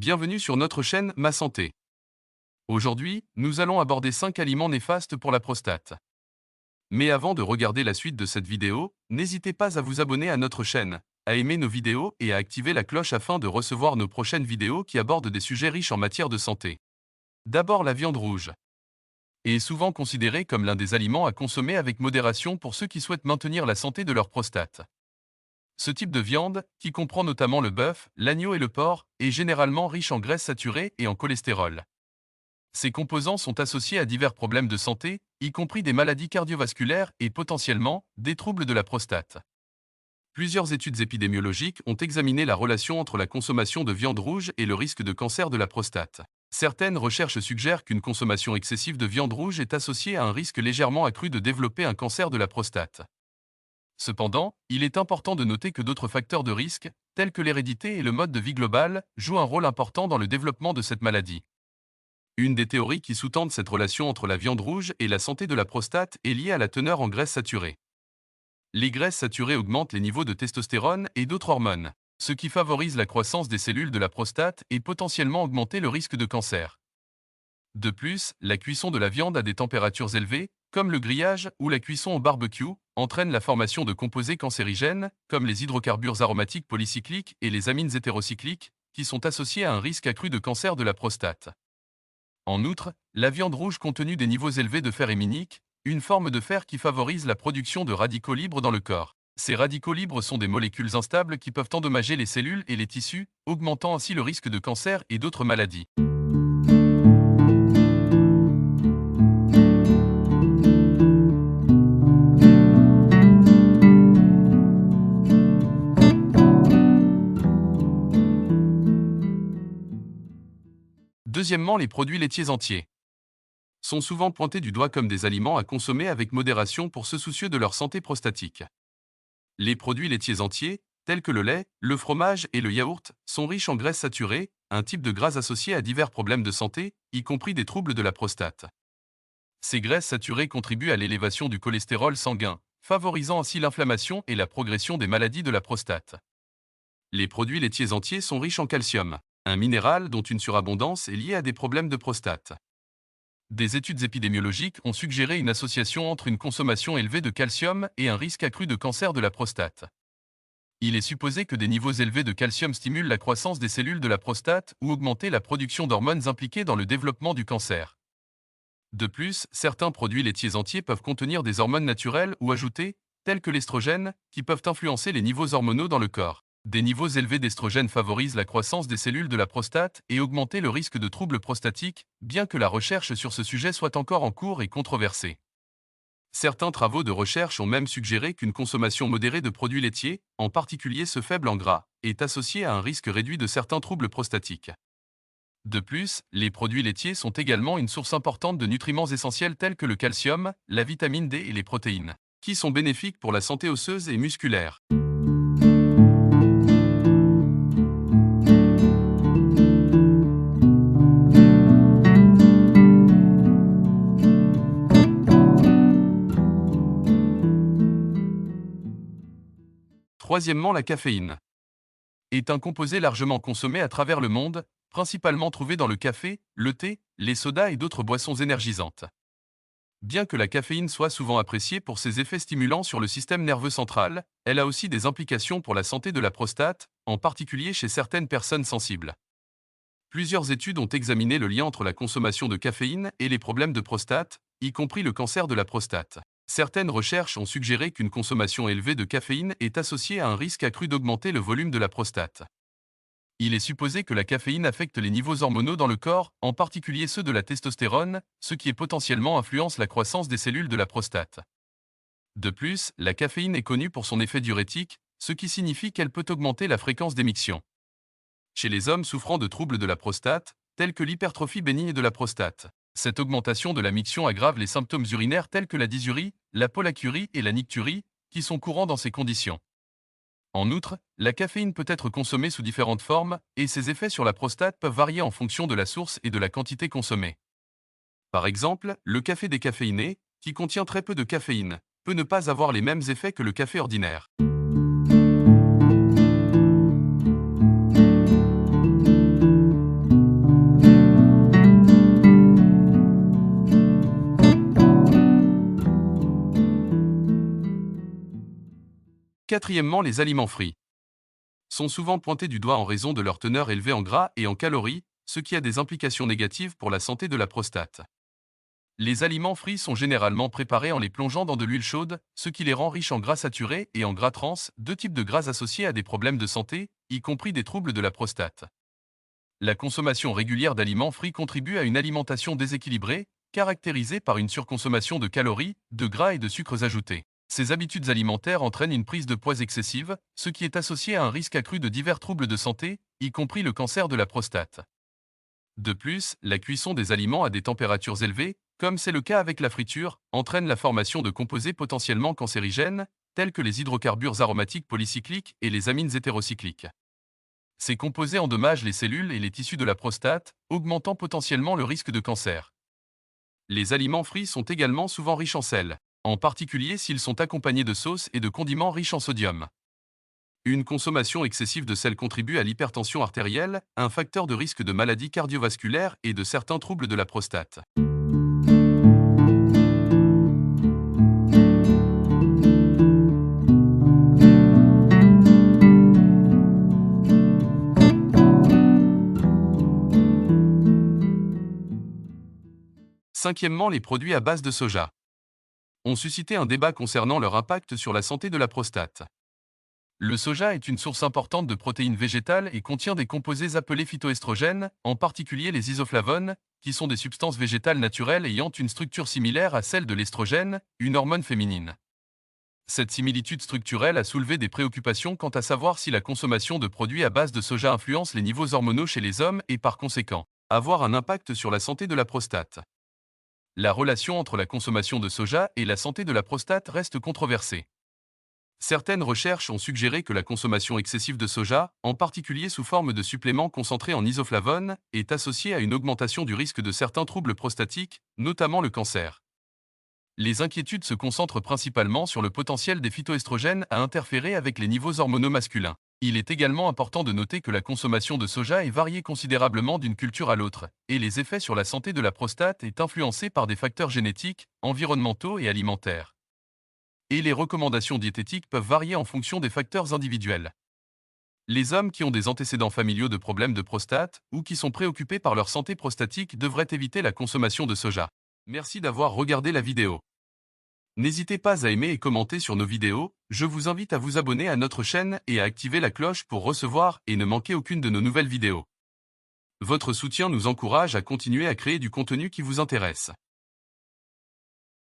Bienvenue sur notre chaîne Ma Santé. Aujourd'hui, nous allons aborder 5 aliments néfastes pour la prostate. Mais avant de regarder la suite de cette vidéo, n'hésitez pas à vous abonner à notre chaîne, à aimer nos vidéos et à activer la cloche afin de recevoir nos prochaines vidéos qui abordent des sujets riches en matière de santé. D'abord la viande rouge est souvent considérée comme l'un des aliments à consommer avec modération pour ceux qui souhaitent maintenir la santé de leur prostate. Ce type de viande, qui comprend notamment le bœuf, l'agneau et le porc, est généralement riche en graisses saturées et en cholestérol. Ces composants sont associés à divers problèmes de santé, y compris des maladies cardiovasculaires et potentiellement des troubles de la prostate. Plusieurs études épidémiologiques ont examiné la relation entre la consommation de viande rouge et le risque de cancer de la prostate. Certaines recherches suggèrent qu'une consommation excessive de viande rouge est associée à un risque légèrement accru de développer un cancer de la prostate. Cependant, il est important de noter que d'autres facteurs de risque, tels que l'hérédité et le mode de vie global, jouent un rôle important dans le développement de cette maladie. Une des théories qui sous-tendent cette relation entre la viande rouge et la santé de la prostate est liée à la teneur en graisses saturées. Les graisses saturées augmentent les niveaux de testostérone et d'autres hormones, ce qui favorise la croissance des cellules de la prostate et potentiellement augmenter le risque de cancer. De plus, la cuisson de la viande à des températures élevées, comme le grillage ou la cuisson au barbecue, entraîne la formation de composés cancérigènes, comme les hydrocarbures aromatiques polycycliques et les amines hétérocycliques, qui sont associés à un risque accru de cancer de la prostate. En outre, la viande rouge contenu des niveaux élevés de fer héminique, une forme de fer qui favorise la production de radicaux libres dans le corps. Ces radicaux libres sont des molécules instables qui peuvent endommager les cellules et les tissus, augmentant ainsi le risque de cancer et d'autres maladies. Deuxièmement, les produits laitiers entiers sont souvent pointés du doigt comme des aliments à consommer avec modération pour ceux soucieux de leur santé prostatique. Les produits laitiers entiers, tels que le lait, le fromage et le yaourt, sont riches en graisses saturées, un type de gras associé à divers problèmes de santé, y compris des troubles de la prostate. Ces graisses saturées contribuent à l'élévation du cholestérol sanguin, favorisant ainsi l'inflammation et la progression des maladies de la prostate. Les produits laitiers entiers sont riches en calcium, un minéral dont une surabondance est liée à des problèmes de prostate. Des études épidémiologiques ont suggéré une association entre une consommation élevée de calcium et un risque accru de cancer de la prostate. Il est supposé que des niveaux élevés de calcium stimulent la croissance des cellules de la prostate ou augmenter la production d'hormones impliquées dans le développement du cancer. De plus, certains produits laitiers entiers peuvent contenir des hormones naturelles ou ajoutées, telles que l'estrogène, qui peuvent influencer les niveaux hormonaux dans le corps. Des niveaux élevés d'estrogène favorisent la croissance des cellules de la prostate et augmenter le risque de troubles prostatiques, bien que la recherche sur ce sujet soit encore en cours et controversée. Certains travaux de recherche ont même suggéré qu'une consommation modérée de produits laitiers, en particulier ceux faibles en gras, est associée à un risque réduit de certains troubles prostatiques. De plus, les produits laitiers sont également une source importante de nutriments essentiels tels que le calcium, la vitamine D et les protéines, qui sont bénéfiques pour la santé osseuse et musculaire. Troisièmement, la caféine est un composé largement consommé à travers le monde, principalement trouvé dans le café, le thé, les sodas et d'autres boissons énergisantes. Bien que la caféine soit souvent appréciée pour ses effets stimulants sur le système nerveux central, elle a aussi des implications pour la santé de la prostate, en particulier chez certaines personnes sensibles. Plusieurs études ont examiné le lien entre la consommation de caféine et les problèmes de prostate, y compris le cancer de la prostate. Certaines recherches ont suggéré qu'une consommation élevée de caféine est associée à un risque accru d'augmenter le volume de la prostate. Il est supposé que la caféine affecte les niveaux hormonaux dans le corps, en particulier ceux de la testostérone, ce qui potentiellement influence la croissance des cellules de la prostate. De plus, la caféine est connue pour son effet diurétique, ce qui signifie qu'elle peut augmenter la fréquence d'émission. Chez les hommes souffrant de troubles de la prostate, tels que l'hypertrophie bénigne de la prostate, cette augmentation de la miction aggrave les symptômes urinaires tels que la dysurie, la pollakiurie et la nicturie, qui sont courants dans ces conditions. En outre, la caféine peut être consommée sous différentes formes, et ses effets sur la prostate peuvent varier en fonction de la source et de la quantité consommée. Par exemple, le café décaféiné, qui contient très peu de caféine, peut ne pas avoir les mêmes effets que le café ordinaire. Quatrièmement, les aliments frits sont souvent pointés du doigt en raison de leur teneur élevée en gras et en calories, ce qui a des implications négatives pour la santé de la prostate. Les aliments frits sont généralement préparés en les plongeant dans de l'huile chaude, ce qui les rend riches en gras saturés et en gras trans, deux types de gras associés à des problèmes de santé, y compris des troubles de la prostate. La consommation régulière d'aliments frits contribue à une alimentation déséquilibrée, caractérisée par une surconsommation de calories, de gras et de sucres ajoutés. Ces habitudes alimentaires entraînent une prise de poids excessive, ce qui est associé à un risque accru de divers troubles de santé, y compris le cancer de la prostate. De plus, la cuisson des aliments à des températures élevées, comme c'est le cas avec la friture, entraîne la formation de composés potentiellement cancérigènes, tels que les hydrocarbures aromatiques polycycliques et les amines hétérocycliques. Ces composés endommagent les cellules et les tissus de la prostate, augmentant potentiellement le risque de cancer. Les aliments frits sont également souvent riches en sel, en particulier s'ils sont accompagnés de sauces et de condiments riches en sodium. Une consommation excessive de sel contribue à l'hypertension artérielle, un facteur de risque de maladies cardiovasculaires et de certains troubles de la prostate. Cinquièmement, les produits à base de soja ont suscité un débat concernant leur impact sur la santé de la prostate. Le soja est une source importante de protéines végétales et contient des composés appelés phytoestrogènes, en particulier les isoflavones, qui sont des substances végétales naturelles ayant une structure similaire à celle de l'estrogène, une hormone féminine. Cette similitude structurelle a soulevé des préoccupations quant à savoir si la consommation de produits à base de soja influence les niveaux hormonaux chez les hommes et par conséquent, avoir un impact sur la santé de la prostate. La relation entre la consommation de soja et la santé de la prostate reste controversée. Certaines recherches ont suggéré que la consommation excessive de soja, en particulier sous forme de suppléments concentrés en isoflavones, est associée à une augmentation du risque de certains troubles prostatiques, notamment le cancer. Les inquiétudes se concentrent principalement sur le potentiel des phytoestrogènes à interférer avec les niveaux hormonaux masculins. Il est également important de noter que la consommation de soja est variée considérablement d'une culture à l'autre, et les effets sur la santé de la prostate est influencé par des facteurs génétiques, environnementaux et alimentaires. Et les recommandations diététiques peuvent varier en fonction des facteurs individuels. Les hommes qui ont des antécédents familiaux de problèmes de prostate ou qui sont préoccupés par leur santé prostatique devraient éviter la consommation de soja. Merci d'avoir regardé la vidéo. N'hésitez pas à aimer et commenter sur nos vidéos, je vous invite à vous abonner à notre chaîne et à activer la cloche pour recevoir et ne manquer aucune de nos nouvelles vidéos. Votre soutien nous encourage à continuer à créer du contenu qui vous intéresse.